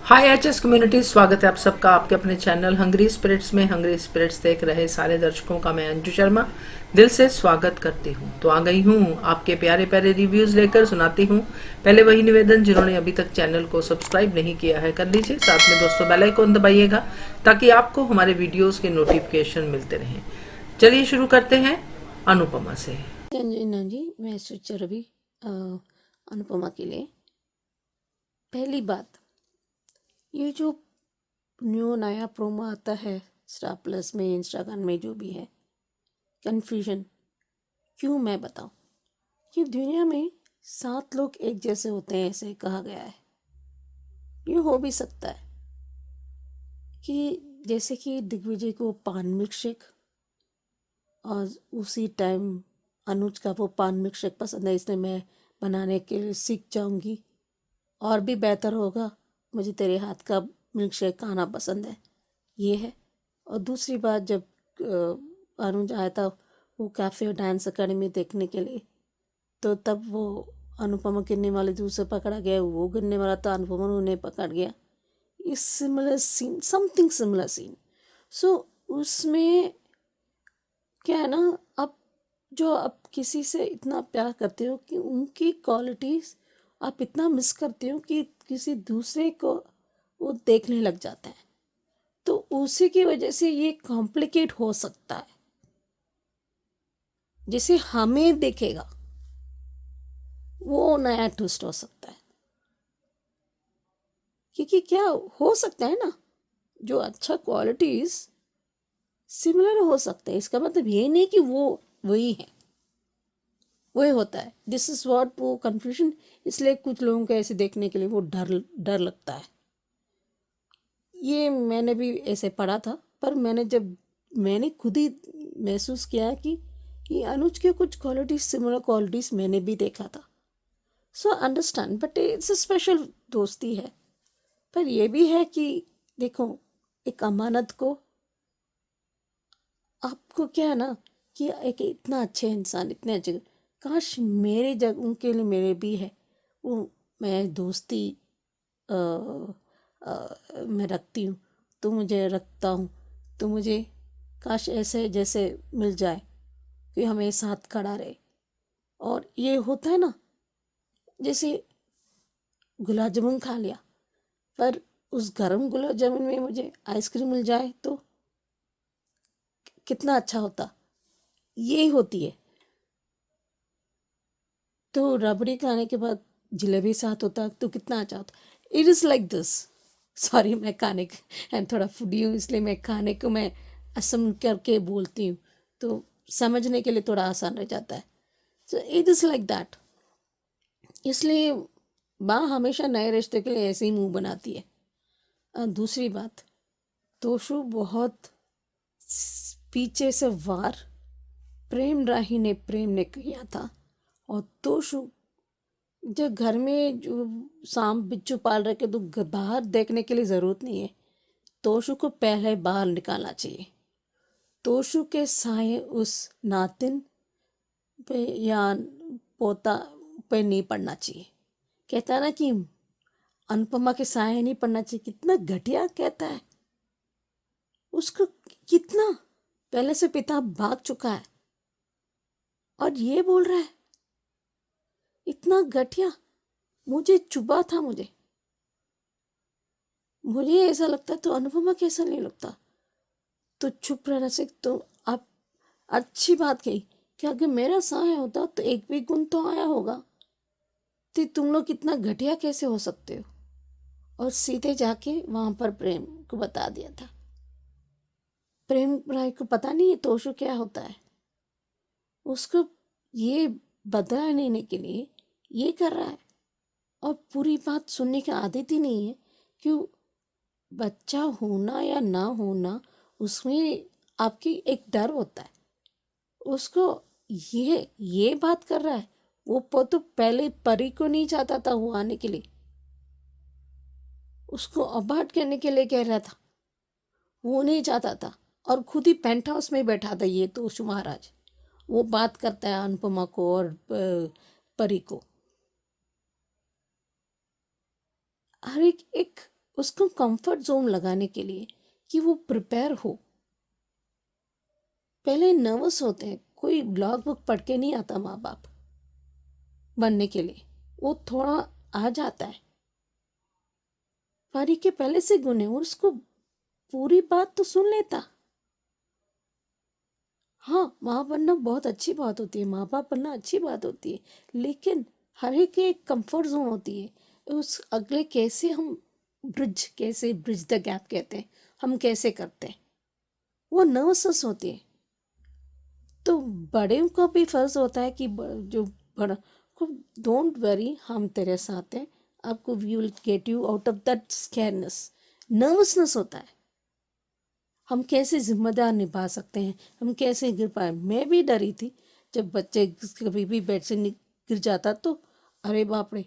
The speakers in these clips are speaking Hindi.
हाय एचएस कम्युनिटी, स्वागत है आप सबका आपके अपने चैनल हंग्री स्पिरिट्स में। हंग्री स्पिरिट्स देख रहे सारे दर्शकों का मैं अंजू शर्मा दिल से स्वागत करती हूँ। तो आ गई हूँ आपके प्यारे प्यारे रिव्यूज लेकर, सुनाती हूँ। पहले वही निवेदन, जिन्होंने अभी तक चैनल को सब्सक्राइब नहीं किया है कर लीजिए, साथ में दोस्तों बेल आइकन दबाइएगा ताकि आपको हमारे वीडियोज के नोटिफिकेशन मिलते रहें। चलिए शुरू करते हैं अनुपमा से। जी मैं सोचा रवि अनुपमा के लिए पहली बात, ये जो नया प्रोमो आता है स्टार प्लस में, इंस्टाग्राम में, जो भी है, कन्फ्यूजन क्यों मैं बताऊं कि दुनिया में 7 लोग एक जैसे होते हैं, ऐसे कहा गया है। ये हो भी सकता है कि जैसे कि दिग्विजय को पान मिल्क शेक और उसी टाइम अनुज का वो पान मिल्क शेक पसंद है, इसलिए मैं बनाने के लिए सीख जाऊंगी और भी बेहतर होगा, मुझे तेरे हाथ का मिल्क शेक खाना पसंद है, ये है। और दूसरी बात, जब अनुज आया था वो कैफ़े डांस अकेडमी देखने के लिए, तो तब वो अनुपमा गिरने वाले थे, उसे पकड़ा गया, वो गिरने वाला था, अनुपमा ने उन्हें पकड़ गया। इस similar scene, something similar scene. So उसमें क्या है ना, आप किसी से इतना प्यार करते हो कि उनकी क्वालिटीज़ आप इतना मिस करते हो कि किसी दूसरे को वो देखने लग जाता है, तो उसी की वजह से ये कॉम्प्लिकेट हो सकता है। जिसे हमें देखेगा वो नया ट्विस्ट हो सकता है, क्योंकि क्या हो सकता है ना, जो अच्छा क्वालिटीज़ सिमिलर हो सकते हैं, इसका मतलब ये नहीं कि वो वही है, वही होता है। दिस इज़ व्हाट वो कंफ्यूजन। इसलिए कुछ लोगों को ऐसे देखने के लिए वो डर डर लगता है। ये मैंने भी ऐसे पढ़ा था, पर मैंने खुद ही महसूस किया कि ये अनुज के कुछ क्वालिटीज, सिमिलर क्वालिटीज मैंने भी देखा था। So understand, but it's a special दोस्ती है। पर ये भी है कि देखो, एक अमानत को, आपको क्या है ना, कि एक इतना अच्छे इंसान, इतने अच्छे, काश मेरे जग उनके लिए मेरे भी है वो, मैं दोस्ती अ, मैं रखती हूँ, तो मुझे रखता हूँ, तो मुझे काश ऐसे जैसे मिल जाए कि हमें साथ खड़ा रहे। और ये होता है ना, जैसे गुलाब जामुन खा लिया, पर उस गरम गुलाब जामुन में मुझे आइसक्रीम मिल जाए तो कितना अच्छा होता। ये होती है। तो रबड़ी खाने के बाद जलेबी साथ होता तो कितना अच्छा होता। It is like this. Sorry, मैं खाने एंड थोड़ा फूडी हूँ, इसलिए मैं खाने को मैं असम करके बोलती हूँ, तो समझने के लिए थोड़ा आसान रह जाता है। So it is like that. इसलिए माँ हमेशा नए रिश्ते के लिए ऐसे ही मुंह बनाती है। दूसरी बात, तोशु बहुत पीछे से वार प्रेम ने किया था। और तोशु जो घर में जो सांप बिच्छू पाल रखे, तो बाहर देखने के लिए ज़रूरत नहीं है। तोशु को पहले बाहर निकालना चाहिए। तोशु के साए उस नातिन पे या पोता पे नहीं पड़ना चाहिए। कहता है ना कि अनुपमा के साए नहीं पड़ना चाहिए, कितना घटिया कहता है। उसको कितना पहले से पिता भाग चुका है और ये बोल रहा है, इतना घटिया। मुझे चुभा था, मुझे ऐसा लगता तो अनुपमा कैसा नहीं लगता। तो चुप रहना से, तो आप अच्छी बात कही कि अगर मेरा सहाय होता तो एक भी गुण तो आया होगा। तो तुम लोग कितना घटिया कैसे हो सकते हो। और सीधे जाके वहां पर प्रेम को बता दिया था। प्रेम राय को पता नहीं है तोशु क्या होता है। उसको ये बदला लेने के लिए ये कर रहा है, और पूरी बात सुनने की आदत ही नहीं है कि बच्चा होना या ना होना, उसमें आपकी एक डर होता है। उसको ये बात कर रहा है। वो तो पहले परी को नहीं चाहता था वो आने के लिए, उसको अबार्ट करने के लिए कह रहा था, वो नहीं चाहता था। और खुद ही पेंट हाउस में बैठा था ये तो महाराज। वो बात करता है अनुपमा को और परी को। हर एक उसको कंफर्ट जोन लगाने के लिए कि वो प्रिपेयर हो। पहले नर्वस होते हैं, कोई ब्लॉग बुक पढ़ के नहीं आता माँ बाप बनने के लिए, वो थोड़ा आ जाता है पारी के पहले से गुने, और उसको पूरी बात तो सुन लेता। हाँ, माँ बनना बहुत अच्छी बात होती है, माँ बाप बनना अच्छी बात होती है, लेकिन हर एक की एक कंफर्ट जोन होती है। उस अगले कैसे हम कैसे ब्रिज द गैप कहते हैं, हम कैसे करते हैं, वो नर्वसनेस होती है। तो बड़े को भी फर्ज होता है कि जो बड़ा को, डोंट वरी, हम तेरे साथ हैं, आपको we will get you out of that scareness. Nervousness होता है, हम कैसे जिम्मेदार निभा सकते हैं, हम कैसे गिर पाए। मैं भी डरी थी जब बच्चे कभी भी बेड से गिर जाता तो अरे बाप रे,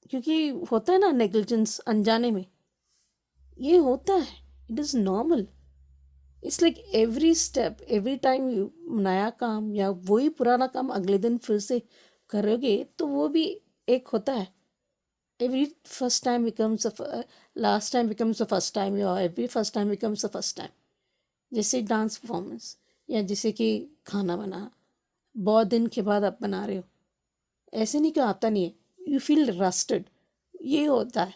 क्योंकि होता है ना नेग्लिजेंस, अनजाने में ये होता है, it is normal. It's like every step, every time नया काम या वही पुराना काम अगले दिन फिर से करोगे तो वो भी एक होता है। Every first time becomes last time becomes the first time, या every first time becomes the first time. जैसे डांस परफॉर्मेंस या जैसे कि खाना बना, बहुत दिन के बाद आप बना रहे हो, ऐसे नहीं कि आता नहीं है, यू फील रस्टेड, ये होता है।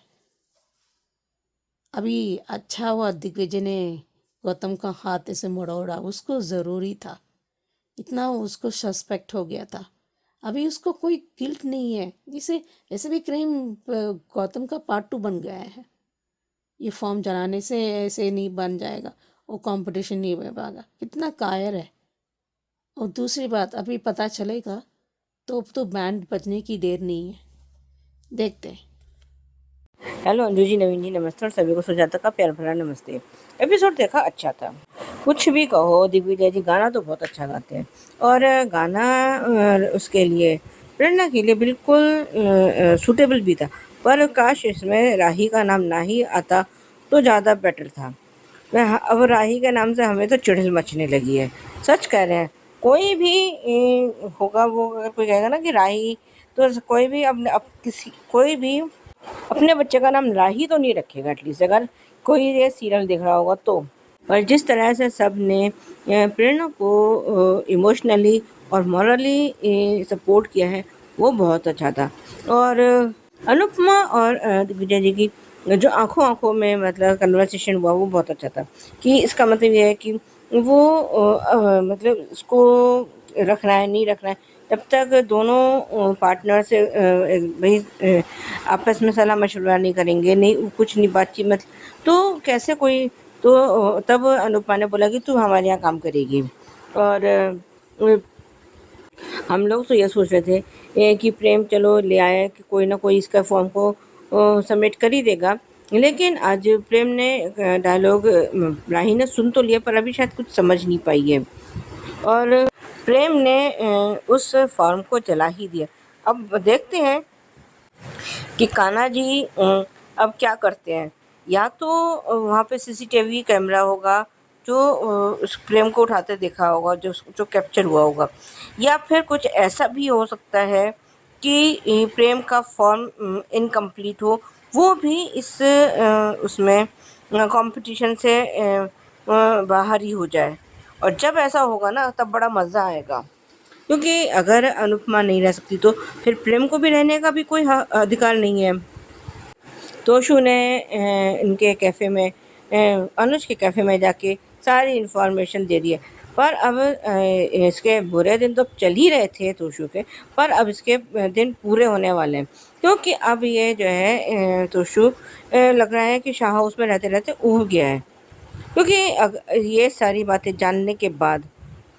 अभी अच्छा हुआ दिग्विजय ने गौतम का हाथ ऐसे मोड़ा, उसको ज़रूरी था, इतना उसको सस्पेक्ट हो गया था। अभी उसको कोई गिल्ट नहीं है, जिसे ऐसे भी क्राइम गौतम का पार्ट 2 बन गया है। ये फॉर्म जलाने से ऐसे नहीं बन जाएगा, वो कंपटीशन नहीं बन पाएगा, कितना कायर है। और दूसरी बात, अभी पता चलेगा तो बैंड बजने की देर नहीं है, देखते हैं। हेलो अंजू जी, नवीन जी नमस्ते, और सभी को सुजाता का प्यार भरा नमस्ते। एपिसोड देखा, अच्छा था। कुछ भी कहो, दिग्विजय जी गाना तो बहुत अच्छा गाते हैं, और गाना उसके लिए, प्रेरणा के लिए बिल्कुल सूटेबल भी था। पर काश इसमें राही का नाम ना ही आता तो ज़्यादा बेटर था। अब राही के नाम से हमें तो चिढ़ मचने लगी है, सच कह रहे हैं। कोई भी होगा, वो अगर कोई कहेगा ना कि राही, तो कोई भी कोई भी अपने बच्चे का नाम राही तो नहीं रखेगा, एटलीस्ट अगर कोई ये सीरियल देख रहा होगा तो। पर जिस तरह से सब ने प्रेरणा को इमोशनली और मॉरली सपोर्ट किया है, वो बहुत अच्छा था। और अनुपमा और दिग्विजय जी की जो आंखों आंखों में मतलब कन्वर्सेशन हुआ, वो बहुत अच्छा था। कि इसका मतलब ये है कि वो मतलब इसको रखना है नहीं रखना है, तब तक दोनों पार्टनर से भाई आपस में सलाह मशवरा नहीं करेंगे, नहीं कुछ नहीं बातचीत मत, तो कैसे कोई, तो तब अनुपमा ने बोला कि तू हमारे यहाँ काम करेगी। और हम लोग तो ये सोच रहे थे कि प्रेम चलो ले आया कि कोई ना कोई इसका फॉर्म को सबमिट कर ही देगा, लेकिन आज प्रेम ने डायलॉग राही ने सुन तो लिया, पर अभी शायद कुछ समझ नहीं पाई है, और प्रेम ने उस फॉर्म को जला ही दिया। अब देखते हैं कि कान्हा जी अब क्या करते हैं। या तो वहाँ पे सीसीटीवी कैमरा होगा जो उस प्रेम को उठाते देखा होगा, जो कैप्चर हुआ होगा, या फिर कुछ ऐसा भी हो सकता है कि प्रेम का फॉर्म इनकम्प्लीट हो, वो भी इस उसमें कंपटीशन से बाहर ही हो जाए। और जब ऐसा होगा ना, तब बड़ा मज़ा आएगा, क्योंकि अगर अनुपमा नहीं रह सकती तो फिर प्रेम को भी रहने का भी कोई अधिकार नहीं है। तोशु ने इनके कैफ़े में अनुज के कैफ़े में जाके सारी इन्फॉर्मेशन दे दी है। पर अब इसके बुरे दिन तो चल ही रहे थे तोशु के, पर अब इसके दिन पूरे होने वाले हैं, क्योंकि अब ये जो है तोशु लग रहा है कि शाह हाउस में रहते रहते ऊब गया है। क्योंकि ये सारी बातें जानने के बाद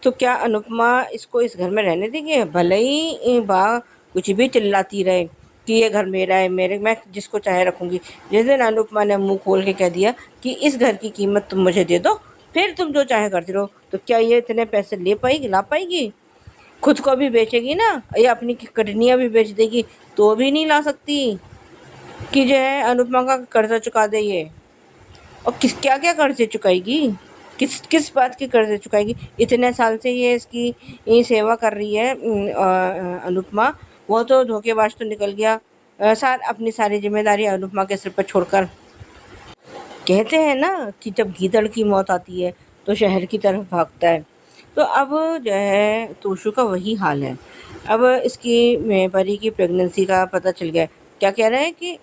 तो क्या अनुपमा इसको इस घर में रहने देंगे? भले ही बा कुछ भी चिल्लाती रहे कि ये घर मेरा है, मैं जिसको चाहे रखूँगी। जिस दिन अनुपमा ने मुँह खोल के कह दिया कि इस घर की कीमत तुम मुझे दे दो, फिर तुम जो चाहे करती रहो, तो क्या ये इतने पैसे ला पाएगी? खुद को भी बेचेगी ना, या अपनी किडनियाँ भी बेच देगी, तो भी नहीं ला सकती कि जो है अनुपमा का कर्जा चुका दे ये। और क्या क्या कर्जे चुकाएगी, किस बात के कर्जे चुकाएगी? इतने साल से ये इसकी ये सेवा कर रही है अनुपमा, वो तो धोखेबाज तो निकल गया, अपनी सारी जिम्मेदारी अनुपमा के सिर पर छोड़कर। कहते हैं ना कि जब गीदड़ की मौत आती है तो शहर की तरफ भागता है। तो अब जो है तोशु का वही हाल है। अब इसकी परी की प्रेगनेंसी का पता चल गया। क्या कह रहा है कि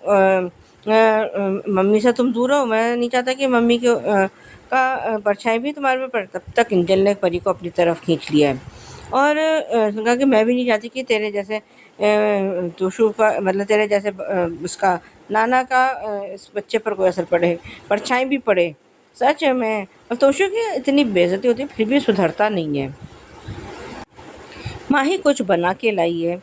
मम्मी से तुम दूर हो, मैं नहीं चाहता कि मम्मी का परछाई भी तुम्हारे पे पड़े। तब तक एंजल ने परी को अपनी तरफ खींच लिया है और उसने कहा कि मैं भी नहीं चाहती कि तेरे जैसे तोशु का मतलब तेरे जैसे उसका नाना का इस बच्चे पर कोई असर पड़े, परछाई भी पड़े। सच में और तोशु की इतनी बेइज्जती होती है फिर भी सुधरता नहीं है। माही कुछ बना के लाई है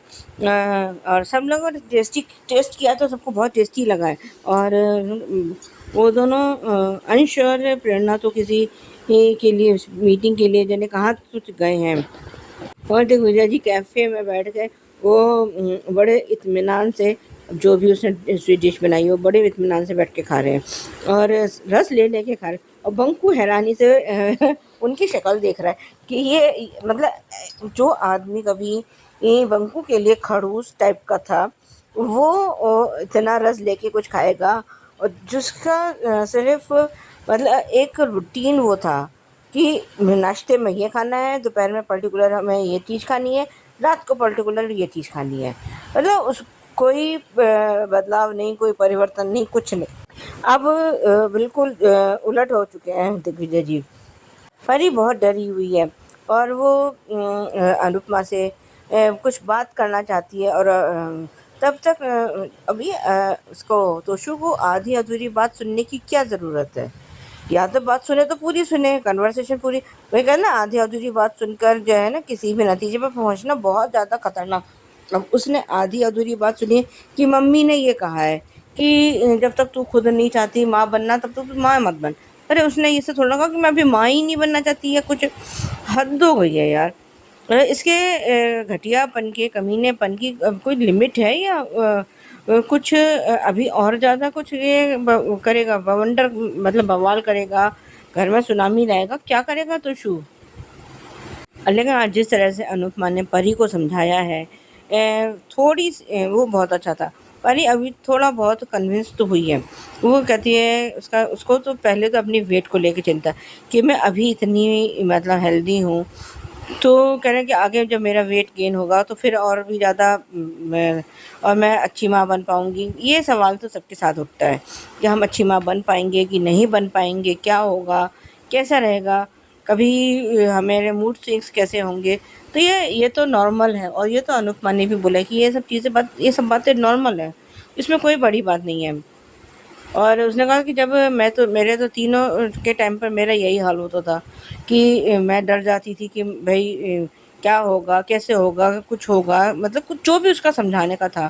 और सब लोगों ने टेस्ट किया तो सबको बहुत टेस्टी लगा है। और वो दोनों अंश और प्रेरणा तो किसी के लिए मीटिंग के लिए जाने कहाँ कुछ गए हैं। और दिग्विजय जी कैफ़े में बैठ गए। वो बड़े इत्मीनान से जो भी उसने स्वीट डिश बनाई हो बड़े इत्मीनान से बैठ के खा रहे हैं और रस ले लेके खा रहे हैं। और बंकू हैरानी से उनकी शक्ल देख रहा है कि ये मतलब जो आदमी कभी ये बंकू के लिए खड़ूस टाइप का था वो इतना रस लेके कुछ खाएगा और जिसका सिर्फ मतलब एक रूटीन वो था कि नाश्ते में ये खाना है, दोपहर में पर्टिकुलर हमें ये चीज़ खानी है, रात को पर्टिकुलर ये चीज़ खानी है। मतलब उस कोई बदलाव नहीं, कोई परिवर्तन नहीं, कुछ नहीं। अब बिल्कुल उलट हो चुके हैं दिग्विजय जी। परी बहुत डरी हुई है और वो अनुपमा से कुछ बात करना चाहती है और तब तक अभी उसको तोशु को आधी अधूरी बात सुनने की क्या ज़रूरत है। या तो बात सुने तो पूरी सुने, कन्वर्सेशन पूरी। वही कहना आधी अधूरी बात सुनकर जो है ना किसी भी नतीजे पर पहुंचना बहुत ज़्यादा खतरनाक। अब उसने आधी अधूरी बात सुनी कि मम्मी ने ये कहा है कि जब तक तू खुद नहीं चाहती माँ बनना तब तक तू माँ मत बन। अरे उसने ये से थोड़ा कहा कि मैं अभी माँ ही नहीं बनना चाहती है। कुछ हद हो गई है यार। इसके घटियापन के कमीनेपन की कोई लिमिट है या कुछ अभी और ज़्यादा कुछ ये करेगा बवंडर मतलब बवाल करेगा, घर में सुनामी लाएगा, क्या करेगा तोशु। लेकिन आज जिस तरह से अनुपमा ने परी को समझाया है थोड़ी वो बहुत अच्छा था। परी अभी थोड़ा बहुत कन्विंस तो हुई है। वो कहती है उसको तो पहले तो अपनी वेट को लेकर चिंता कि मैं अभी इतनी मतलब हेल्दी हूँ तो कह रहे हैं कि आगे जब मेरा वेट गेन होगा तो फिर और भी ज़्यादा मैं अच्छी माँ बन पाऊँगी। ये सवाल तो सबके साथ उठता है कि हम अच्छी माँ बन पाएंगे कि नहीं बन पाएंगे, क्या होगा, कैसा रहेगा, कभी हमारे मूड स्विंग्स कैसे होंगे। तो ये तो नॉर्मल है और ये तो अनुपमा ने भी बोला कि ये सब बातें नॉर्मल है, इसमें कोई बड़ी बात नहीं है। और उसने कहा कि जब मेरे तो तीनों के टाइम पर मेरा यही हाल होता था कि मैं डर जाती थी कि भाई क्या होगा, कैसे होगा, कुछ होगा, मतलब कुछ जो भी उसका समझाने का था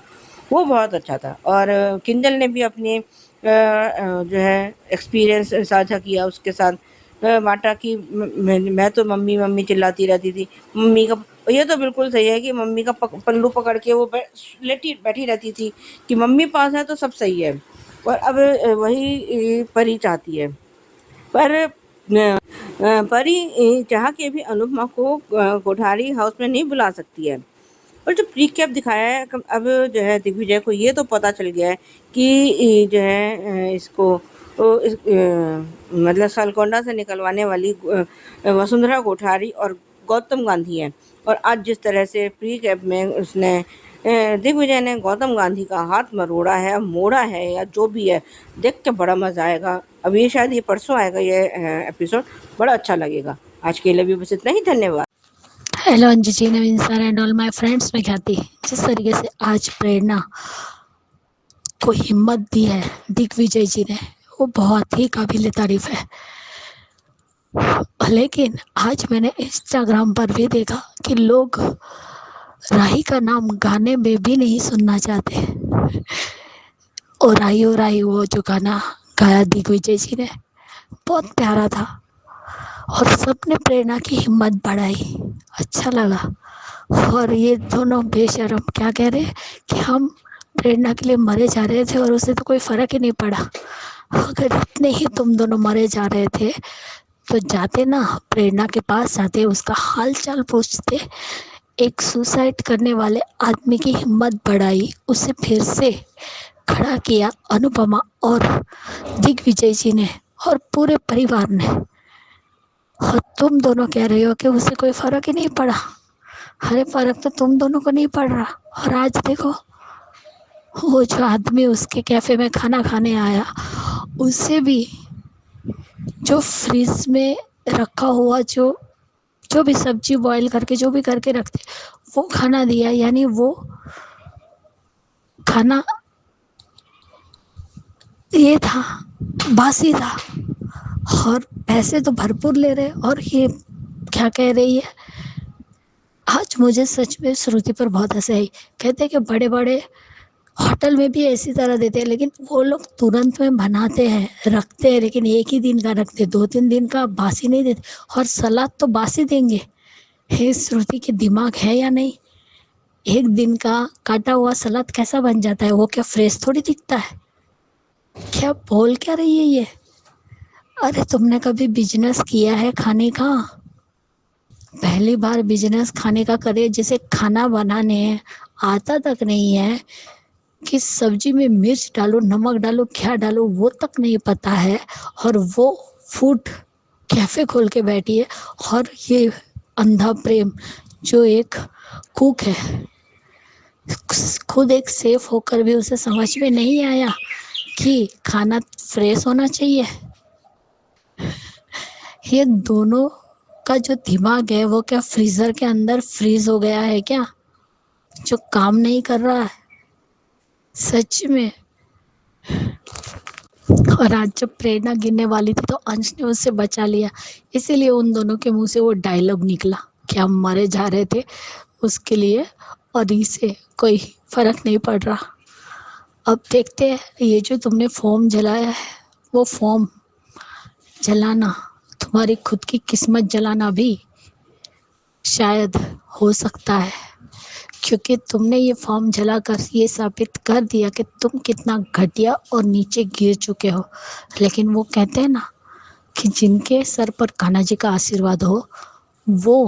वो बहुत अच्छा था। और किंजल ने भी अपने जो है एक्सपीरियंस साझा किया उसके साथ, बांटा कि मैं तो मम्मी मम्मी चिल्लाती रहती थी। मम्मी का ये तो बिल्कुल सही है कि मम्मी का पल्लू पकड़ के वो बैठी रहती थी कि मम्मी पास है तो सब सही है। और अब वही परी चाहती है। पर परी चाह के भी अनुपमा को कोठारी हाउस में नहीं बुला सकती है। और जो प्रीकैप दिखाया है अब जो है दिग्विजय को ये तो पता चल गया है कि जो है इसको मतलब सालकोंडा से निकलवाने वाली वसुंधरा कोठारी और गौतम गांधी है। और आज जिस तरह से प्रीकैप में उसने दिग्विजय ने गौतम गांधी का हाथ मरोड़ा है, मोड़ा है या जो भी है, देख के बड़ा मज़ा आएगा। अब ये शायद ये परसों आएगा ये एपिसोड, बड़ा अच्छा लगेगा। आज के लिए भी बस इतना ही, धन्यवाद। Hello Anju ji, Naveen sir and all my friends. मैं ख्याति जिस तरीके से आज प्रेरणा को हिम्मत दी है दिग्विजय जी ने वो बहुत ही काबिल तारीफ है। लेकिन आज मैंने इंस्टाग्राम पर भी देखा कि लोग राही का नाम गाने में भी नहीं सुनना चाहते। ओ राही वो जो गाना गाया दिग्विजय जी ने बहुत प्यारा था और सबने प्रेरणा की हिम्मत बढ़ाई, अच्छा लगा। और ये दोनों बेशर्म क्या कह रहे कि हम प्रेरणा के लिए मरे जा रहे थे और उसे तो कोई फ़र्क ही नहीं पड़ा। अगर इतने ही तुम दोनों मरे जा रहे थे तो जाते ना प्रेरणा के पास, जाते उसका हाल चाल पूछते, एक सुसाइड करने वाले आदमी की हिम्मत बढ़ाई, उसे फिर से खड़ा किया अनुपमा और दिग्विजय जी ने और पूरे परिवार ने। और तुम दोनों कह रहे हो कि उसे कोई फर्क ही नहीं पड़ा। अरे फर्क तो तुम दोनों को नहीं पड़ रहा। और आज देखो, वो जो आदमी उसके कैफे में खाना खाने आया, उसे भी जो फ्रिज में रखा हुआ जो जो भी सब्जी बॉईल करके जो भी करके रखते वो खाना दिया, यानी वो खाना ये था, बासी था। और पैसे तो भरपूर ले रहे, और ये क्या कह रही है। आज मुझे सच में श्रुति पर बहुत हंसी आई। कहते हैं कि बड़े बड़े होटल में भी ऐसी तरह देते हैं, लेकिन वो लोग तुरंत में बनाते हैं, रखते हैं, लेकिन एक ही दिन का रखते, 2-3 दिन का बासी नहीं देते। और सलाद तो बासी देंगे। हे श्रुति के दिमाग है या नहीं। एक दिन का काटा हुआ सलाद कैसा बन जाता है, वो क्या फ्रेश थोड़ी दिखता है। क्या बोल क्या रही है ये। अरे तुमने कभी बिजनेस किया है खाने का? पहली बार बिजनेस खाने का करे, जिसे खाना बनाने आता तक नहीं है कि सब्जी में मिर्च डालो, नमक डालो, क्या डालो, वो तक नहीं पता है। और वो फूड कैफे खोल के बैठी है। और ये अंधा प्रेम जो एक कुक है, खुद एक सेफ होकर भी उसे समझ में नहीं आया कि खाना फ्रेश होना चाहिए। ये दोनों का जो दिमाग है वो क्या फ्रीजर के अंदर फ्रीज हो गया है क्या, जो काम नहीं कर रहा है सच में। और आज जब प्रेरणा गिरने वाली थी तो अंश ने उससे बचा लिया, इसीलिए उन दोनों के मुंह से वो डायलॉग निकला कि हम मरे जा रहे थे उसके लिए, और इसे कोई फर्क नहीं पड़ रहा। अब देखते हैं, ये जो तुमने फॉर्म जलाया है, वो फॉर्म जलाना तुम्हारी खुद की किस्मत जलाना भी शायद हो सकता है, क्योंकि तुमने ये फॉर्म जलाकर ये साबित कर दिया कि तुम कितना घटिया और नीचे गिर चुके हो। लेकिन वो कहते हैं ना कि जिनके सर पर कान्हा जी का आशीर्वाद हो, वो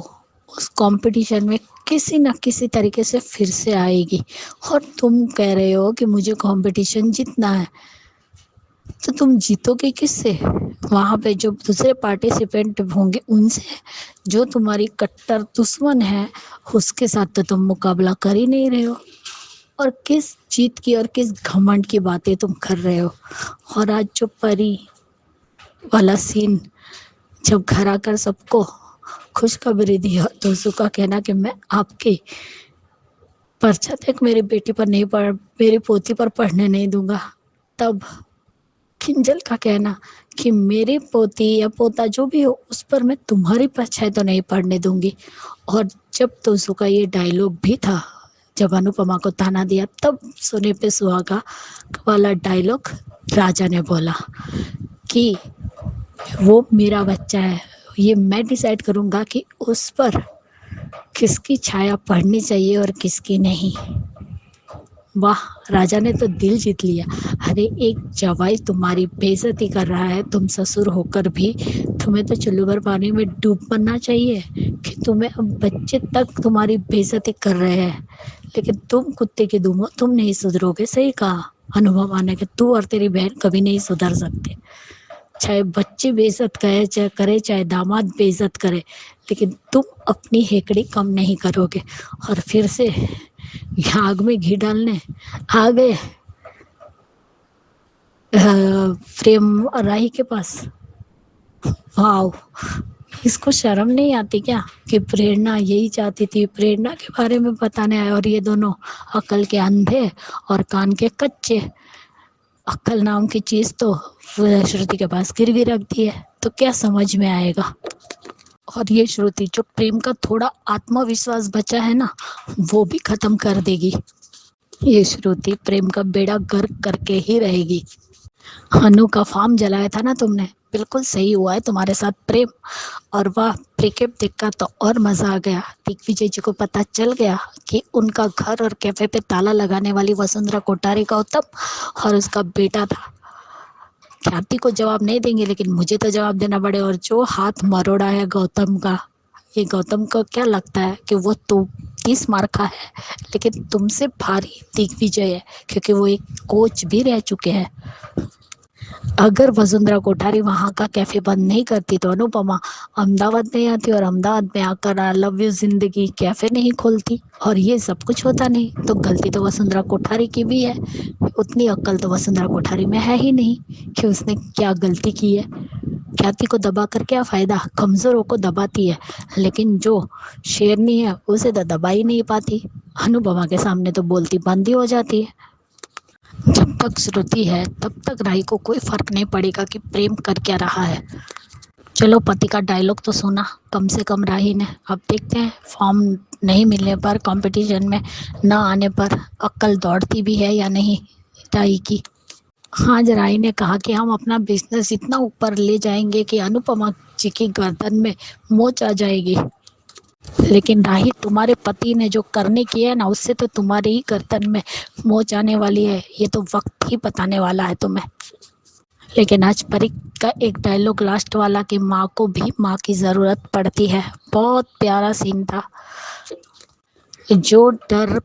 उस कंपटीशन में किसी न किसी तरीके से फिर से आएगी। और तुम कह रहे हो कि मुझे कंपटीशन जीतना है, तो तुम जीतोगे किससे? वहाँ पे जो दूसरे पार्टिसिपेंट होंगे उनसे। जो तुम्हारी कट्टर दुश्मन है उसके साथ तो तुम मुकाबला कर ही नहीं रहे हो। और किस जीत की और किस घमंड की बातें तुम कर रहे हो। और आज जो परी वाला सीन, जब घर आकर सबको खुशखबरी दी और दोस्तों का कहना कि मैं आपके पर्चा तक मेरी बेटी पर नहीं पढ़, मेरी पोती पर पढ़ने नहीं दूंगा, तब किंजल का कहना कि मेरी पोती या पोता जो भी हो उस पर मैं तुम्हारी परछाई तो नहीं पड़ने दूंगी। और जब दोस्तों का ये डायलॉग भी था, जब अनुपमा को ताना दिया, तब सोने पे सुहागा वाला डायलॉग राजा ने बोला कि वो मेरा बच्चा है, ये मैं डिसाइड करूंगा कि उस पर किसकी छाया पड़नी चाहिए और किसकी नहीं। वाह, राजा ने तो दिल जीत लिया। अरे एक जवाई तुम्हारी बेइज्जती कर रहा है, तुम ससुर होकर भी तुम्हें तो चुल्लू भर पानी में डूब मरना चाहिए कि तुम्हें अब बच्चे तक तुम्हारी बेइज्जती कर रहे हैं। लेकिन तुम कुत्ते की दुम हो, तुम नहीं सुधरोगे। सही कहा अनुभव आने के, तू और तेरी बहन कभी नहीं सुधर सकते। चाहे बच्चे बेइज्जत करे चाहे दामाद बेइज्जत करे, लेकिन तुम अपनी हेकड़ी कम नहीं करोगे। और फिर से आग में घी डालने आ गए प्रेम और राही के पास। वाओ, इसको शर्म नहीं आती क्या कि प्रेरणा यही चाहती थी, प्रेरणा के बारे में बताने आए, और ये दोनों अकल के अंधे और कान के कच्चे। अक्ल नाम की चीज तो श्रुति के पास गिरवी रख दी है, तो क्या समझ में आएगा। और ये श्रुति जो प्रेम का थोड़ा आत्मविश्वास बचा है ना, वो भी खत्म कर देगी। ये श्रुति प्रेम का बेड़ा गर्क करके ही रहेगी। अनु का फार्म जलाया था ना तुमने, बिल्कुल सही हुआ है तुम्हारे साथ प्रेम। और वाह, प्रिकेप देखकर तो और मजा आ गया। दिग्विजय जी को पता चल गया कि उनका घर और कैफे पे ताला लगाने वाली वसुंधरा कोठारी गौतम और उसका बेटा था। ख्याति को जवाब नहीं देंगे, लेकिन मुझे तो जवाब देना पड़े। और जो हाथ मरोड़ा है गौतम का, ये गौतम को क्या लगता है कि वो तो 30 मार का है, लेकिन तुमसे भारी दिग्विजय है, क्योंकि वो एक कोच भी रह चुके हैं। अगर वसुंधरा कोठारी वहाँ का कैफे बंद नहीं करती तो अनुपमा अहमदाबाद नहीं आती और अहमदाबाद में आकर आई लव यू जिंदगी कैफे नहीं खोलती और ये सब कुछ होता नहीं। तो गलती तो वसुंधरा कोठारी की भी है, उतनी अक्ल तो वसुंधरा कोठारी में है ही नहीं कि उसने क्या गलती की है। ख्याति को दबा कर क्या फायदा, कमजोरों को दबाती है, लेकिन जो शेरनी है उसे तो दबा ही नहीं पाती। अनुपमा के सामने तो बोलती बंद ही हो जाती है। जब तक श्रुति है तब तक राही को कोई फर्क नहीं पड़ेगा कि प्रेम कर क्या रहा है। चलो पति का डायलॉग तो सुना कम से कम राही ने, अब देखते हैं फॉर्म नहीं मिलने पर, कंपटीशन में ना आने पर अक्ल दौड़ती भी है या नहीं राही की। आज राही ने कहा कि हम अपना बिजनेस इतना ऊपर ले जाएंगे कि अनुपमा जी की गर्दन में मोच आ जाएगी। लेकिन राही, तुम्हारे पति ने जो करने की है ना, उससे तो तुम्हारे ही गर्दन में मोच आने वाली है, ये तो वक्त ही बताने वाला है तुम्हें। लेकिन आज परी का एक डायलॉग लास्ट वाला कि माँ को भी माँ की ज़रूरत पड़ती है, बहुत प्यारा सीन था। जो डर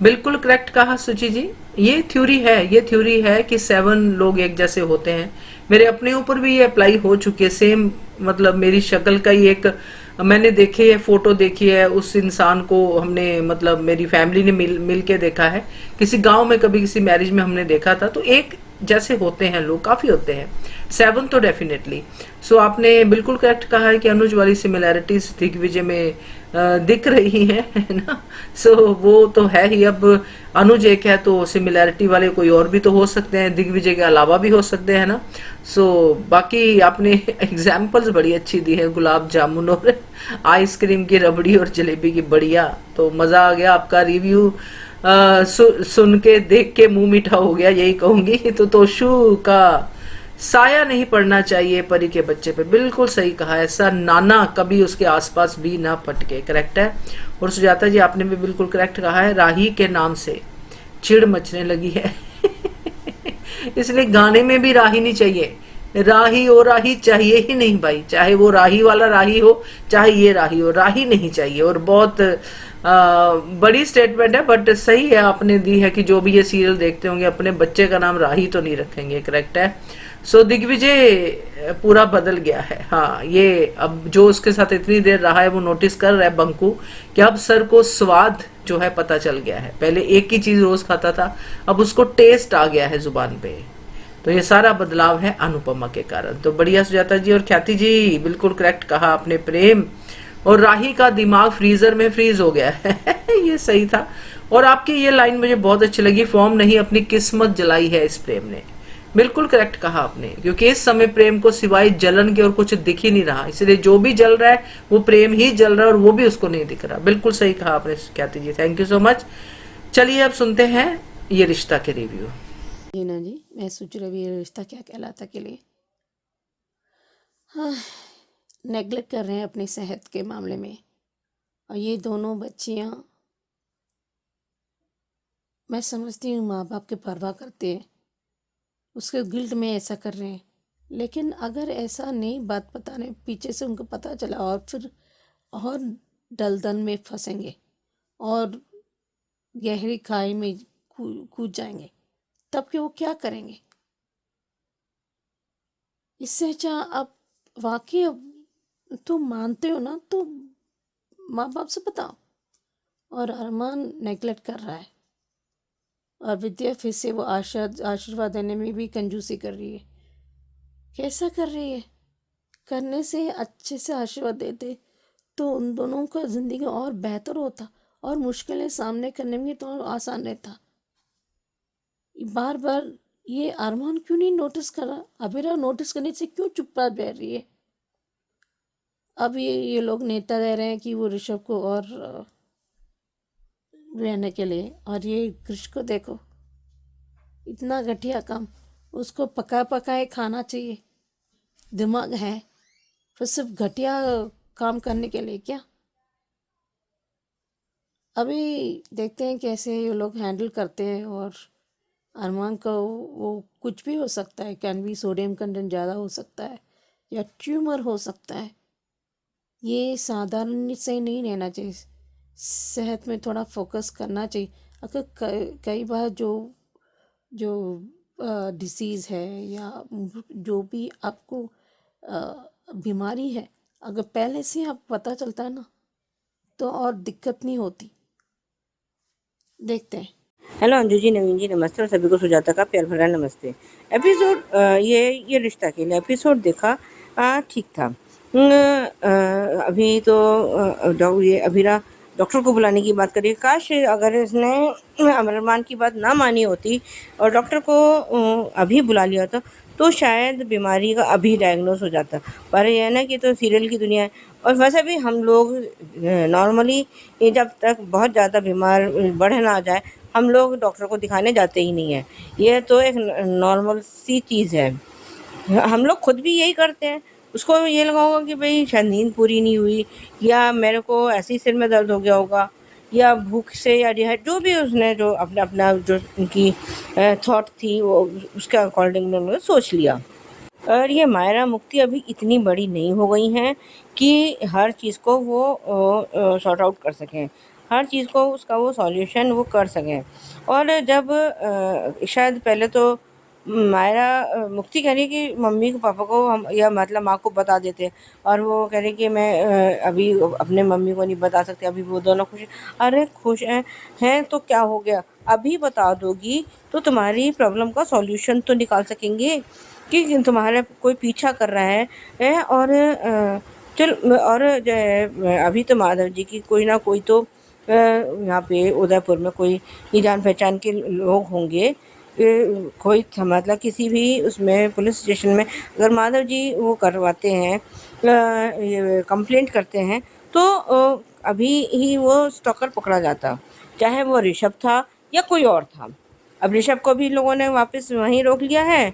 बिल्कुल करेक्ट कहा सुची जी। ये थ्योरी है कि 7 लोग एक जैसे होते हैं। मेरे अपने ऊपर भी ये अप्लाई हो चुकी है, सेम मतलब मेरी शक्ल का ही एक मैंने देखी है, फोटो देखी है, उस इंसान को हमने मतलब मेरी फैमिली ने मिल के देखा है, किसी गांव में कभी किसी मैरिज में हमने देखा था। तो एक जैसे होते हैं लोग, काफी होते हैं, 7 तो डेफिनेटली। सो आपने बिल्कुल करेक्ट कहा है कि अनुज वाली सिमिलैरिटीज दिग्विजय में दिख रही है ना। सो वो तो है ही। अब अनुज एक है तो सिमिलैरिटी वाले कोई और भी तो हो सकते हैं, दिग्विजय के अलावा भी हो सकते हैं ना। सो बाकी आपने एग्जाम्पल्स बड़ी अच्छी दी है, गुलाब जामुन और आइसक्रीम की रबड़ी और जलेबी की, बढ़िया। तो मजा आ गया आपका रिव्यू सुन के, देख के मुंह मीठा हो गया, यही कहूंगी। तो तोशु का साया नहीं पड़ना चाहिए परी के बच्चे पे, बिल्कुल सही कहा। ऐसा नाना कभी उसके आसपास भी ना फटके, करेक्ट है। और सुजाता जी आपने भी बिल्कुल करेक्ट कहा है, राही के नाम से चिढ़ मचने लगी है इसलिए गाने में भी राही नहीं चाहिए, राही हो, राही चाहिए ही नहीं भाई, चाहे वो राही वाला राही हो, चाहे ये राही हो, राही नहीं चाहिए। और बहुत बड़ी स्टेटमेंट है, बट सही है आपने दी है कि जो भी ये सीरियल देखते होंगे अपने बच्चे का नाम राही तो नहीं रखेंगे, करेक्ट है। सो दिग्विजय पूरा बदल गया है। हाँ, ये अब जो उसके साथ इतनी देर रहा है वो नोटिस कर रहा है बंकू कि अब सर को स्वाद जो है पता चल गया है। पहले एक ही चीज रोज खाता था, अब उसको टेस्ट आ गया है जुबान पे। तो ये सारा बदलाव है अनुपमा के कारण। तो बढ़िया सुजाता जी और ख्याति जी, बिल्कुल करेक्ट कहा आपने। प्रेम और राही का दिमाग फ्रीजर में फ्रीज हो गया है ये सही था। और आपकी ये लाइन मुझे बहुत अच्छी लगी, फॉर्म नहीं अपनी किस्मत जलाई है इस प्रेम ने, बिल्कुल करेक्ट कहा आपने। क्योंकि इस समय प्रेम को सिवाय जलन के और कुछ दिख ही नहीं रहा, इसलिए जो भी जल रहा है वो प्रेम ही जल रहा है और वो भी उसको नहीं दिख रहा। बिल्कुल सही कहा आपने ख्याति जी, थैंक यू सो मच। चलिए अब सुनते हैं ये रिश्ता के रिव्यू। हीना जी, मैं सोच रही हूँ ये रिश्ता क्या कहलाता के लिए। हाँ, नेगलेक्ट कर रहे हैं अपनी सेहत के मामले में, और ये दोनों बच्चियाँ, मैं समझती हूँ माँ बाप की परवाह करते हैं, उसके गिल्ट में ऐसा कर रहे हैं। लेकिन अगर ऐसा नहीं, बात पता नहीं पीछे से उनको पता चला और फिर और दलदल में फंसेंगे और गहरी खाई में कूद जाएंगे, तब कि वो क्या करेंगे। इससे अच्छा आप वाकई तो मानते हो ना, तो माँ बाप से बताओ। और अरमान नेगलेक्ट कर रहा है, और विद्या फिर से वो आशीर्वाद देने में भी कंजूसी कर रही है। कैसा कर रही है? करने से अच्छे से आशीर्वाद देते तो उन दोनों का ज़िंदगी और बेहतर होता, और मुश्किलें सामने करने में तो आसान रहता। बार बार ये अरमान क्यों नहीं नोटिस कर रहा? अबीरा नोटिस करने से क्यों चुपचाप बैठ रही है? अब ये लोग नेता दे रहे हैं कि वो ऋषभ को और रहने के लिए, और ये कृष को देखो, इतना घटिया काम। उसको पका पकाए खाना चाहिए, दिमाग है, फिर सिर्फ घटिया काम करने के लिए क्या? अभी देखते हैं कैसे ये लोग हैंडल करते हैं। और अरमान का वो कुछ भी हो सकता है, कैन भी सोडियम कंटेंट ज़्यादा हो सकता है, या ट्यूमर हो सकता है। ये साधारण से नहीं रहना चाहिए। सेहत में थोड़ा फोकस करना चाहिए। अगर कई बार जो जो डिसीज़ है या जो भी आपको बीमारी है, अगर पहले से आप पता चलता है ना, तो और दिक्कत नहीं होती। देखते हैं। हेलो अंजू जी, नवीन जी, नमस्ते और सभी को सुजाता का प्यार भरा नमस्ते। एपिसोड ये रिश्ता के लिए एपिसोड देखा, ठीक था। अभी तो ये अभीरा डॉक्टर को बुलाने की बात करिए। काश अगर इसने अमरमान की बात ना मानी होती और डॉक्टर को अभी बुला लिया होता तो शायद बीमारी का अभी डायग्नोस हो जाता। पर यह है ना कि तो सीरियल की दुनिया है। और वैसे भी हम लोग नॉर्मली जब तक बहुत ज़्यादा बीमार बढ़ ना जाए हम लोग डॉक्टर को दिखाने जाते ही नहीं हैं। यह तो एक नॉर्मल सी चीज़ है। हम लोग खुद भी यही करते हैं। उसको ये लगा होगा कि भाई शायद नींद पूरी नहीं हुई, या मेरे को ऐसे ही सिर में दर्द हो गया होगा, या भूख से, या जो भी उसने जो अपना अपना जो उनकी थॉट थी वो उसके अकॉर्डिंग उन्होंने सोच लिया। और ये मायरा मुक्ति अभी इतनी बड़ी नहीं हो गई हैं कि हर चीज़ को वो सॉर्ट आउट कर सकें, हर चीज़ को उसका वो सॉल्यूशन वो कर सकें। और जब शायद पहले तो मायरा मुक्ति कह रही कि मम्मी को पापा को हम या मतलब माँ को बता देते, और वो कह रही कि मैं अभी अपने मम्मी को नहीं बता सकती, अभी वो दोनों खुश हैं। अरे खुश हैं तो क्या हो गया, अभी बता दोगी तो तुम्हारी प्रॉब्लम का सॉल्यूशन तो निकाल सकेंगे कि तुम्हारा कोई पीछा कर रहा है। और चल, और जो है अभी तो माधव जी की कोई ना कोई तो यहाँ पे उदयपुर में कोई ये जान पहचान के लोग होंगे। कोई मतलब किसी भी उसमें पुलिस स्टेशन में अगर माधव जी वो करवाते हैं, ये कंप्लेंट करते हैं, तो अभी ही वो स्टॉकर पकड़ा जाता, चाहे वो ऋषभ था या कोई और था। अब ऋषभ को भी लोगों ने वापस वहीं रोक लिया है,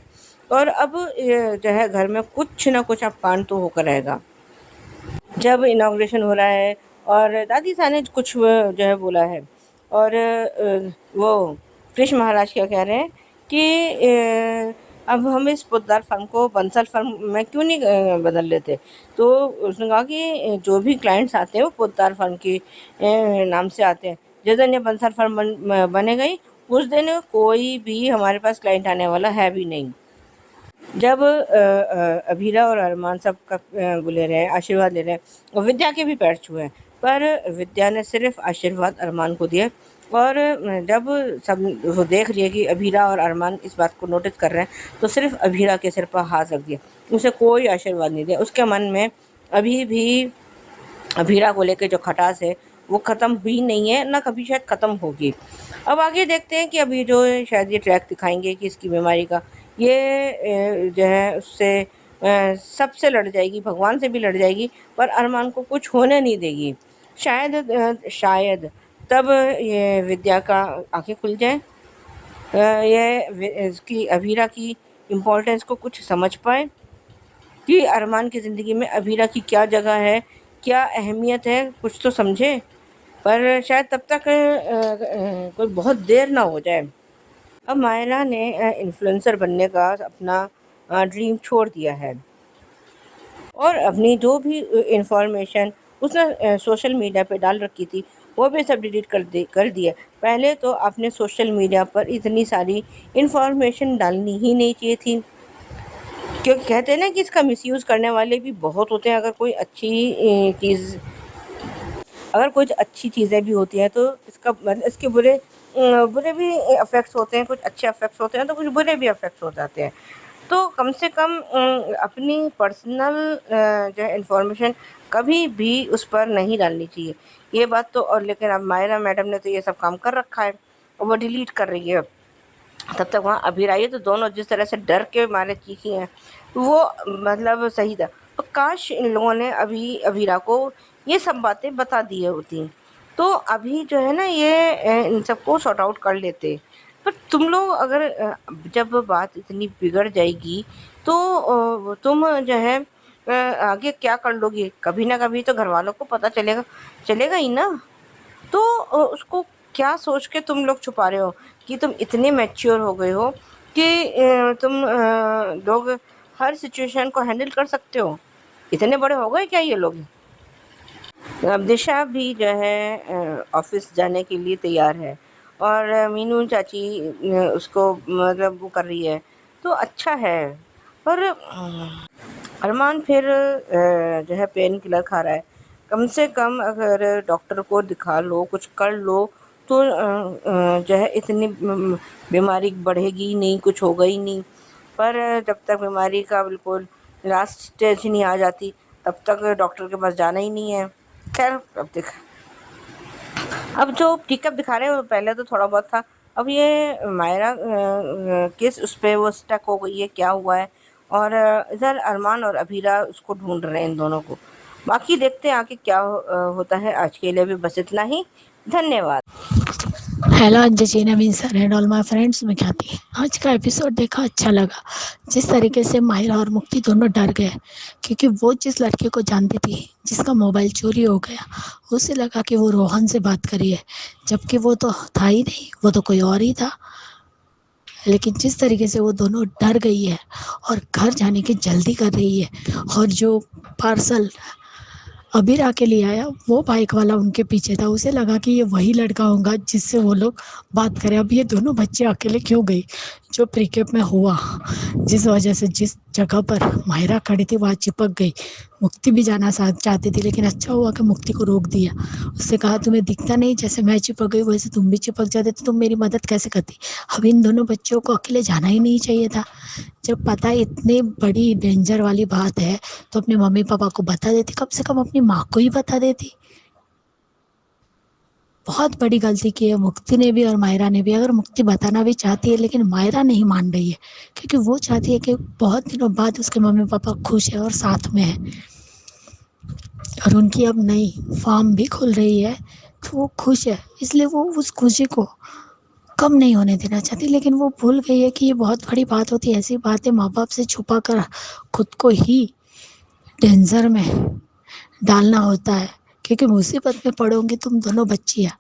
और अब जो है घर में कुछ ना कुछ अब कांड तो होकर रहेगा। जब इनाग्रेशन हो रहा है और दादी साहब ने कुछ जो है बोला है, और वो कृष्ण महाराज क्या कह रहे हैं कि अब हम इस पोद्दार फर्म को बंसल फर्म में क्यों नहीं बदल लेते। तो उसने कहा कि जो भी क्लाइंट्स आते हैं वो पोद्दार फर्म के नाम से आते हैं। जिस दिन ये बंसल फर्म बने गई उस दिन कोई भी हमारे पास क्लाइंट आने वाला है भी नहीं। जब अभीरा और अरमान सब का वो ले रहे हैं, आशीर्वाद ले रहे हैं, और विद्या के भी पैर छुए हैं, पर विद्या ने सिर्फ आशीर्वाद अरमान को दिया। और जब सब वो देख रही है कि अभीरा और अरमान इस बात को नोटिस कर रहे हैं, तो सिर्फ अभीरा के सिर पर हाथ रख दिया, उसे कोई आशीर्वाद नहीं दिया। उसके मन में अभी भी अभीरा को लेकर जो खटास है वो ख़त्म हुई नहीं है, ना कभी शायद ख़त्म होगी। अब आगे देखते हैं कि अभी जो शायद ये ट्रैक दिखाएंगे कि इसकी बीमारी का ये जो है उससे सबसे लड़ जाएगी, भगवान से भी लड़ जाएगी, पर अरमान को कुछ होने नहीं देगी। शायद तब ये विद्या का आंखें खुल जाए, ये इसकी अभीरा की इम्पोर्टेंस को कुछ समझ पाए कि अरमान की ज़िंदगी में अभीरा की क्या जगह है, क्या अहमियत है, कुछ तो समझे। पर शायद तब तक कोई बहुत देर ना हो जाए। अब मायरा ने इन्फ्लुएंसर बनने का अपना ड्रीम छोड़ दिया है, और अपनी जो भी इंफॉर्मेशन उसने सोशल मीडिया पे डाल रखी थी वो भी सब डिलीट कर दिया। पहले तो आपने सोशल मीडिया पर इतनी सारी इंफॉर्मेशन डालनी ही नहीं चाहिए थी, क्योंकि कहते हैं ना कि इसका मिसयूज़ करने वाले भी बहुत होते हैं। अगर कुछ अच्छी चीज़ें भी होती हैं तो इसका मतलब इसके बुरे भी इफ़ेक्ट्स होते हैं, कुछ अच्छे इफ़ेक्ट्स होते हैं तो कुछ बुरे भी इफ़ेक्ट्स हो जाते हैं। तो कम से कम अपनी पर्सनल जो है इन्फॉर्मेशन कभी भी उस पर नहीं डालनी चाहिए, ये बात तो। और लेकिन अब मायरा मैडम ने तो ये सब काम कर रखा है और वो डिलीट कर रही है। तब तक वहाँ अभीरा, ये तो दोनों जिस तरह से डर के मारे चीखी हैं वो मतलब सही था। तो काश इन लोगों ने अभी अभीरा को ये सब बातें बता दी होती, तो अभी जो है ना ये इन सबको सॉर्ट आउट कर लेते। पर तुम लोग अगर जब बात इतनी बिगड़ जाएगी तो तुम जो है आगे क्या कर लोगे, कभी ना कभी तो घर वालों को पता चलेगा ही ना। तो उसको क्या सोच के तुम लोग छुपा रहे हो कि तुम इतने मैच्योर हो गए हो कि तुम लोग हर सिचुएशन को हैंडल कर सकते हो। इतने बड़े हो गए क्या ये लोग? अब दिशा भी जो है ऑफिस जाने के लिए तैयार है और मीनू चाची उसको मतलब वो कर रही है, तो अच्छा है। पर अरमान फिर जो है पेन किलर खा रहा है। कम से कम अगर डॉक्टर को दिखा लो, कुछ कर लो, तो जो है इतनी बीमारी बढ़ेगी नहीं, कुछ होगा ही नहीं। पर जब तक बीमारी का बिल्कुल लास्ट स्टेज ही नहीं आ जाती, तब तक डॉक्टर के पास जाना ही नहीं है। खैर अब जो टिकअप दिखा रहे हैं वो पहले तो थोड़ा बहुत था, अब ये मायरा किस उस पे वो स्टक हो गई है, क्या हुआ है। और इधर अरमान और अभीरा उसको ढूंढ रहे हैं, इन दोनों को। बाकी देखते हैं आगे क्या होता है। आज के लिए भी बस इतना ही। धन्यवाद। हेलो अंजजी Naveen sir and all my friends, मैं ख्याति। आज का एपिसोड देखा, अच्छा लगा। जिस तरीके से माहिरा और मुक्ति दोनों डर गए, क्योंकि वो जिस लड़के को जानती थी जिसका मोबाइल चोरी हो गया, उसे लगा कि वो रोहन से बात करी है, जबकि वो तो था ही नहीं, वो तो कोई और ही था। लेकिन जिस तरीके से वो दोनों डर गई है और घर जाने की जल्दी कर रही है, और जो पार्सल अबीर आके ले आया वो बाइक वाला उनके पीछे था, उसे लगा कि ये वही लड़का होगा जिससे वो लोग बात करें। अब ये दोनों बच्चे अकेले क्यों गई? जो प्रीकेप में हुआ, जिस वजह से जिस जगह पर माहिरा खड़ी थी वहाँ चिपक गई। मुक्ति भी जाना साथ चाहती थी, लेकिन अच्छा हुआ कि मुक्ति को रोक दिया। उससे कहा तुम्हें दिखता नहीं, जैसे मैं चिपक गई वैसे तुम भी चिपक जाते तो तुम मेरी मदद कैसे करती। अब इन दोनों बच्चों को अकेले जाना ही नहीं चाहिए था। जब पता है इतनी बड़ी डेंजर वाली बात है तो अपने मम्मी पापा को बता देती, कम से कम अपनी माँ को ही बता देती। बहुत बड़ी गलती की है मुक्ति ने भी और मायरा ने भी। अगर मुक्ति बताना भी चाहती है, लेकिन मायरा नहीं मान रही है, क्योंकि वो चाहती है कि बहुत दिनों बाद उसके मम्मी पापा खुश है और साथ में है, और उनकी अब नई फार्म भी खुल रही है तो वो खुश है, इसलिए वो उस खुशी को कम नहीं होने देना चाहती। लेकिन वो भूल गई है कि ये बहुत बड़ी बात होती है। ऐसी बातें माँ बाप से छुपा कर खुद को ही डेंजर में डालना होता है, क्योंकि मुसीबत में पड़ोगे तुम दोनों बच्चियाँ।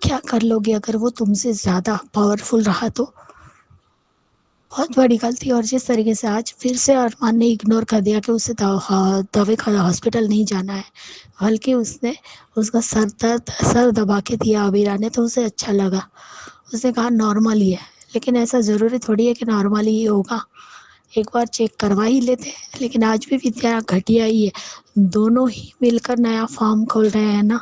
क्या कर लोगे अगर वो तुमसे ज़्यादा पावरफुल रहा तो? बहुत बड़ी गलती। और जिस तरीके से आज फिर से अरमान ने इग्नोर कर दिया कि उसे दवा हॉस्पिटल नहीं जाना है, बल्कि उसने उसका सर दबा के दिया अबीरा ने, तो उसे अच्छा लगा। उसने कहा नॉर्मल ही है, लेकिन ऐसा ज़रूरी थोड़ी है कि नॉर्मल ही होगा, एक बार चेक करवा ही लेते हैं। लेकिन आज भी विद्या घटिया ही है। दोनों ही मिलकर नया फार्म खोल रहे हैं ना,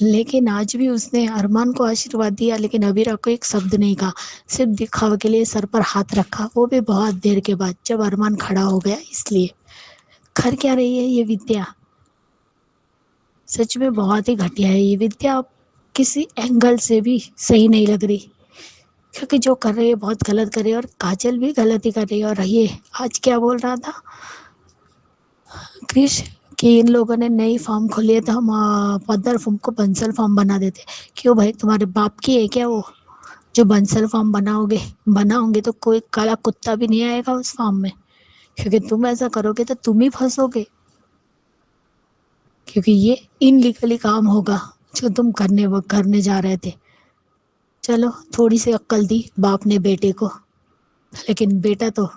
लेकिन आज भी उसने अरमान को आशीर्वाद दिया, लेकिन अबीरा को एक शब्द नहीं कहा। सिर्फ दिखावे के लिए सर पर हाथ रखा, वो भी बहुत देर के बाद, जब अरमान खड़ा हो गया। इसलिए कर क्या रही है ये विद्या? सच में बहुत ही घटिया है ये विद्या। किसी एंगल से भी सही नहीं लग रही, क्योंकि जो कर रही है बहुत गलत कर रही है, और काजल भी गलत ही कर रही है। और ये आज क्या बोल रहा था क्रिश कि इन लोगों ने नई फार्म खोली है तो हम पद्दर फार्म को बंसल फार्म बना देते। क्यों भाई, तुम्हारे बाप की है क्या वो जो बंसल फार्म बनाओगे तो कोई काला कुत्ता भी नहीं आएगा उस फार्म में? क्योंकि तुम ऐसा करोगे तो तुम ही फंसोगे, क्योंकि ये इनलीगली काम होगा जो तुम करने जा रहे थे। चलो थोड़ी सी अक्ल दी बाप ने बेटे को, लेकिन बेटा तो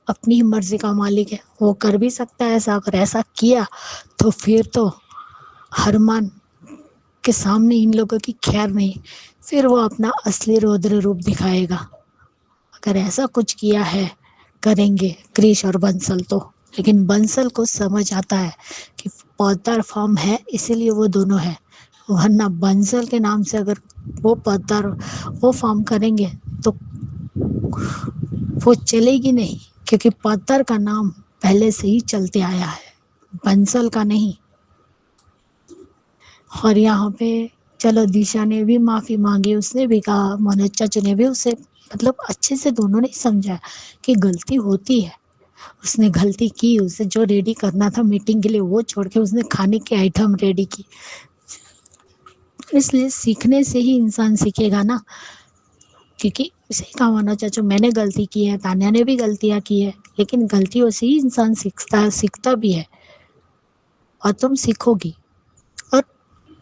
अपनी ही मर्जी का मालिक है, वो कर भी सकता है ऐसा। अगर ऐसा किया तो फिर तो अरमान के सामने इन लोगों की खैर नहीं, फिर वो अपना असली रौद्र रूप दिखाएगा। अगर ऐसा कुछ किया है करेंगे क्रिश और बंसल तो। लेकिन बंसल को समझ आता है कि पौधार फार्म है इसीलिए वो दोनों है, वरना बंसल के नाम से अगर वो फार्म करेंगे तो वो चलेगी नहीं, क्योंकि पत्थर का नाम पहले से ही चलते आया है, बंसल का नहीं। और यहाँ पे चलो दिशा ने भी माफ़ी मांगी, उसने भी कहा, मनोज चाचू ने भी उसे मतलब अच्छे से दोनों ने समझा कि गलती होती है। उसने गलती की, उसे जो रेडी करना था मीटिंग के लिए वो छोड़ के उसने खाने के आइटम रेडी की। इसलिए सीखने से ही इंसान सीखेगा ना, क्योंकि सही कहा मनोज चाचू, मैंने गलती की है, तान्या ने भी गलतियाँ की है, लेकिन गलतियों से ही इंसान सीखता भी है, और तुम सीखोगी। और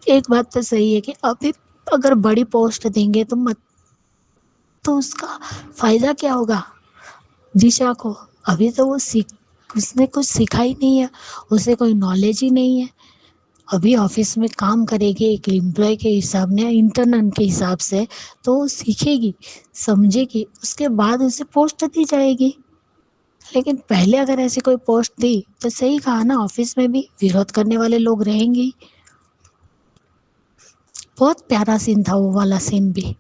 एक बात तो सही है कि अभी अगर बड़ी पोस्ट देंगे तो उसका फ़ायदा क्या होगा दिशा को? अभी तो उसने कुछ सीखा ही नहीं है, उसे कोई नॉलेज ही नहीं है। अभी ऑफिस में काम करेगी एक एम्प्लॉय के हिसाब ने, इंटर्न के हिसाब से, तो वो सीखेगी, समझेगी, उसके बाद उसे पोस्ट दी जाएगी। लेकिन पहले अगर ऐसी कोई पोस्ट दी तो सही कहा ना, ऑफिस में भी विरोध करने वाले लोग रहेंगे ही। बहुत प्यारा सीन था वो वाला सीन भी।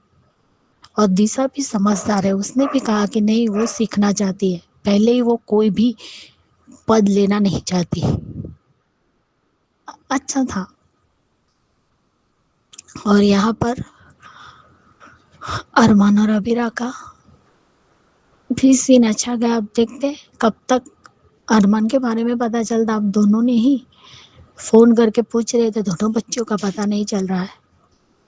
और दिशा भी समझदार है, उसने भी कहा कि नहीं, वो सीखना चाहती है, पहले ही वो कोई भी पद लेना नहीं चाहती। अच्छा था। और यहाँ पर अरमान और अबीरा का भी सीन अच्छा गया। अब देखते हैं कब तक अरमान के बारे में पता चलता। अब दोनों ने ही फ़ोन करके पूछ रहे थे, दोनों बच्चों का पता नहीं चल रहा है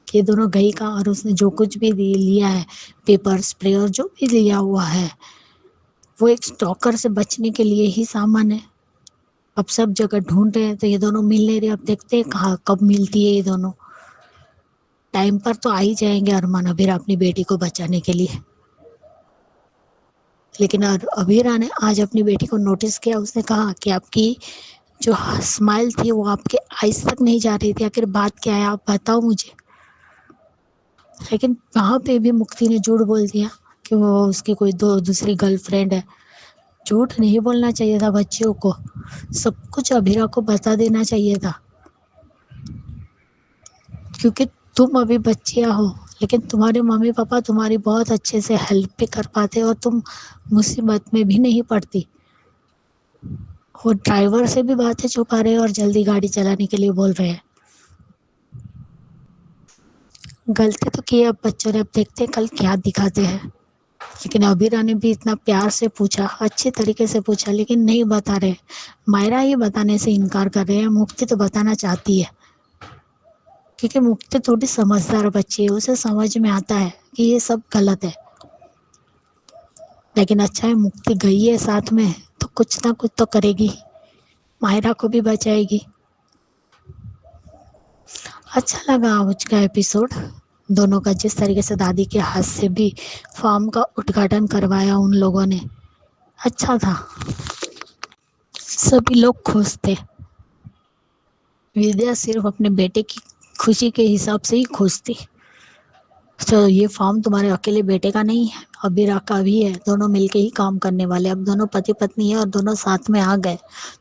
कि ये दोनों गई कहाँ। और उसने जो कुछ भी लिया है, पेपर स्प्रे और जो भी लिया हुआ है, वो एक स्टॉकर से बचने के लिए ही सामान है। अब सब जगह ढूंढ रहे हैं तो ये दोनों मिल नहीं रहे। अब देखते हैं कहाँ कब मिलती है ये दोनों। टाइम पर तो आ ही जाएंगे अरमान अबीरा अपनी बेटी को बचाने के लिए। लेकिन अबीरा ने आज अपनी बेटी को नोटिस किया। उसने कहा कि आपकी जो स्माइल थी वो आपके आईज तक नहीं जा रही थी, आखिर बात क्या है, आप बताओ मुझे। लेकिन वहाँ पे भी मुक्ति ने झूठ बोल दिया कि वो उसकी कोई दूसरी गर्लफ्रेंड है। झूठ नहीं बोलना चाहिए था बच्चियों को, सब कुछ अबीरा को बता देना चाहिए था, क्योंकि तुम अभी बच्चियाँ हो, लेकिन तुम्हारे मम्मी पापा तुम्हारी बहुत अच्छे से हेल्प भी कर पाते और तुम मुसीबत में भी नहीं पड़ती। वो ड्राइवर से भी बातें छुपा रहे हैं और जल्दी गाड़ी चलाने के लिए बोल रहे हैं। गलती तो की है अब बच्चों ने, अब देखते हैं कल क्या दिखाते हैं। लेकिन अबीरा ने भी इतना प्यार से पूछा, अच्छे तरीके से पूछा, लेकिन नहीं बता रहे। मायरा ही बताने से इनकार कर रहे हैं। मुक्ति तो बताना चाहती है, क्योंकि मुक्ति थोड़ी समझदार बच्ची है, उसे समझ में आता है कि ये सब गलत है। लेकिन अच्छा है मुक्ति गई है साथ में, तो कुछ ना कुछ तो करेगी, मायरा को भी बचाएगी। अच्छा लगा आज का एपिसोड दोनों का, जिस तरीके से दादी के हाथ से भी फार्म का उद्घाटन करवाया उन लोगों ने, अच्छा था। सभी लोग खुश थे। विद्या सिर्फ अपने बेटे की खुशी के हिसाब से ही खुश थी। तो ये फार्म तुम्हारे अकेले बेटे का नहीं है, अबीरा का भी है, दोनों मिलके ही काम करने वाले। अब दोनों पति पत्नी है और दोनों साथ में आ गए।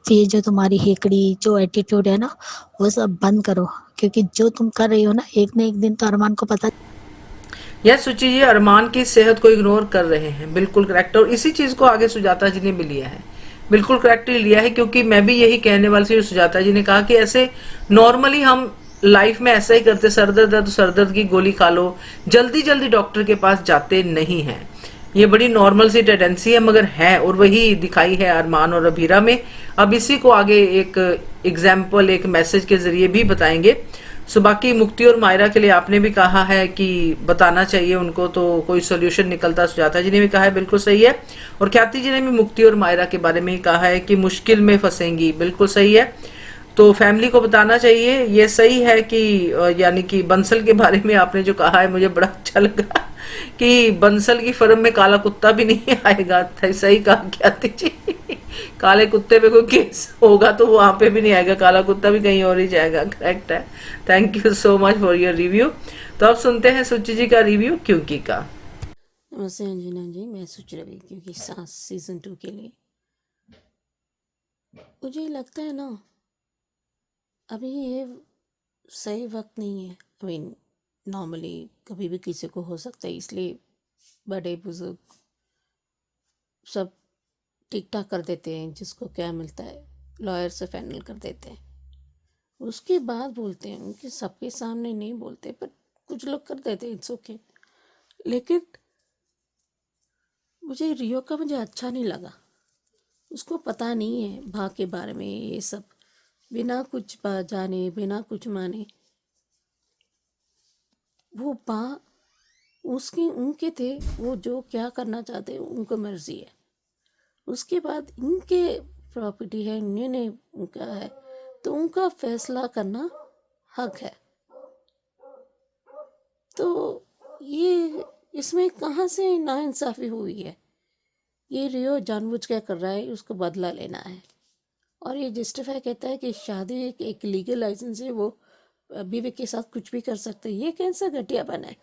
तो ये जो तुम्हारी हेकड़ी, जो एटीट्यूड है ना, वो सब बंद करो, क्योंकि जो तुम कर रही हो ना, एक न एक दिन तो अरमान को पता। यह सुची जी अरमान की सेहत को इग्नोर कर रहे हैं, बिल्कुल करेक्ट। और इसी चीज को आगे सुजाता जी ने भी लिया है, बिल्कुल करेक्टली लिया है, क्योंकि मैं भी यही कहने वाली थी। सुजाता जी ने कहा कि ऐसे नॉर्मली हम लाइफ में ऐसा ही करते, सर दर्द है तो सर दर्द की गोली खा लो, जल्दी जल्दी डॉक्टर के पास जाते नहीं हैं। ये बड़ी नॉर्मल सी टेंडेंसी है, मगर है, और वही दिखाई है अरमान और अबीरा में। अब इसी को आगे एक एग्जाम्पल, एक मैसेज के जरिए भी बताएंगे। सो बाकी मुक्ति और मायरा के लिए आपने भी कहा है कि बताना चाहिए उनको, तो कोई सोल्यूशन निकलता। सुजाता जी ने भी कहा है, बिल्कुल सही है। और ख्याति जी ने भी मुक्ति और मायरा के बारे में ही कहा है कि मुश्किल में फंसेंगी, बिल्कुल सही है। तो फैमिली को बताना चाहिए, ये सही है कि यानी कि बंसल के बारे में आपने जो कहा है मुझे बड़ा अच्छा लगा कि बंसल की फर्म में काला कुत्ता भी नहीं आएगा। सही कहा ख्याति जी, काले कुत्ते पे कोई केस होगा तो वहां पे भी नहीं आएगा, काला कुत्ता भी कहीं और ही जाएगा। करेक्ट है। Thank you so much for your review. तो अब सुनते हैं सुचि जी का रिव्यू क्योंकि का। नमस्ते अंजना जी, मैं सोच रही क्योंकि सांस सीजन 2 के लिए मुझे लगता है ना, अभी ये सही वक्त नहीं है। आई मीन नॉर्मली कभी भी किसी को हो सकता है, इसलिए बड़े बुजुर्ग सब ठीक ठाक कर देते हैं, जिसको क्या मिलता है लॉयर से फाइनल कर देते हैं, उसके बाद बोलते हैं। उनके सबके सामने नहीं बोलते, पर कुछ लोग कर देते हैं, इट्स ओके। लेकिन मुझे रियो का मुझे अच्छा नहीं लगा। उसको पता नहीं है भा के बारे में, ये सब बिना कुछ जाने, बिना कुछ माने वो बा उसकी उनके थे, वो जो क्या करना चाहते हैं उनको मर्जी है। उसके बाद इनके प्रॉपर्टी है, इन्होंने उनका है, तो उनका फैसला करना हक है। तो ये इसमें कहाँ से नाइंसाफ़ी हुई है? ये रियो जानबूझ के कर रहा है, उसको बदला लेना है। और ये जस्टिफाई कहता है कि शादी एक लीगल लाइसेंस है, वो बीवी के साथ कुछ भी कर सकते हैं। ये कैसा घटियापन है।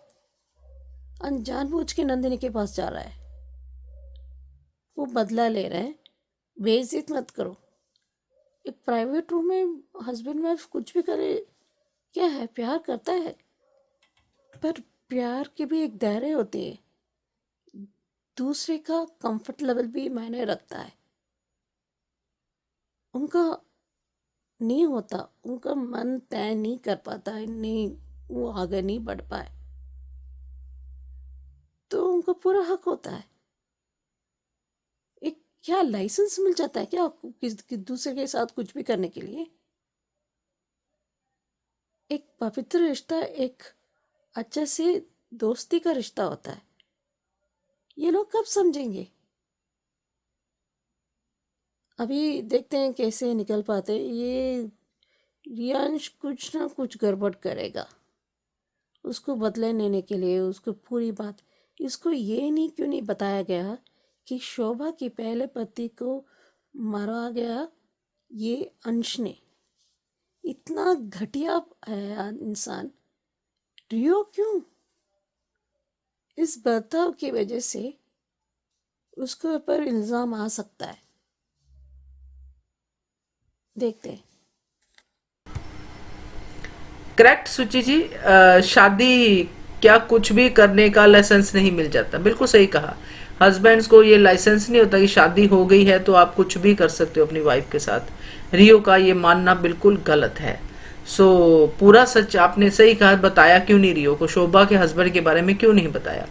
जानबूझ के नंदिनी के पास जा रहा है, वो बदला ले रहा है। बेइज्जत मत करो। एक प्राइवेट रूम में हस्बैंड वाइफ कुछ भी करे, क्या है, प्यार करता है, पर प्यार की भी एक दायरे होती है। दूसरे का कंफर्ट लेवल भी मायने रखता है। उनका नहीं होता, उनका मन तय नहीं कर पाता है, नहीं, वो आगे नहीं बढ़ पाए, तो उनका पूरा हक होता है। एक क्या लाइसेंस मिल जाता है क्या दूसरे के साथ कुछ भी करने के लिए? एक पवित्र रिश्ता एक अच्छे से दोस्ती का रिश्ता होता है। ये लोग कब समझेंगे? अभी देखते हैं कैसे निकल पाते। ये रियांश कुछ ना कुछ गड़बड़ करेगा, उसको बदले लेने के लिए। उसको पूरी बात, इसको ये नहीं क्यों नहीं बताया गया कि शोभा के पहले पति को मारा गया ये अंश ने। इतना घटिया है इंसान। रियो क्यों? इस बर्ताव की वजह से उसके ऊपर इल्जाम आ सकता है। देखते हैं। करेक्ट सुचि जी। शादी क्या कुछ भी करने का लाइसेंस नहीं मिल जाता। बिल्कुल सही कहा। हस्बैंड्स को ये लाइसेंस नहीं होता कि शादी हो गई है तो आप कुछ भी कर सकते हो अपनी वाइफ के साथ। रियो का ये मानना बिल्कुल गलत है। सो पूरा सच आपने सही कहा। बताया क्यों नहीं रियो को, शोभा के हस्बैंड के बारे में क्यों नहीं बताया?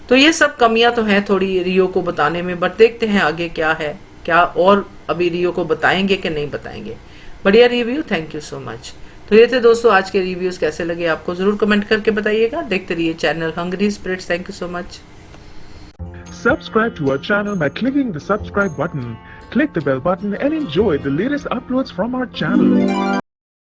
तो ये सब कमियां तो हैं थोड़ी रियो को बताने में, बट देखते हैं आगे क्या है, क्या और अभी रियो को बताएंगे कि नहीं बताएंगे। बढ़िया review, thank you so much. तो ये थे दोस्तों आज के रिव्यूज। कैसे लगे आपको जरूर कमेंट करके बताइएगा। देखते रहिए channel hungry spirits. Thank you so much. Subscribe to our channel by clicking the subscribe button. Click the bell button and enjoy the latest uploads from our channel.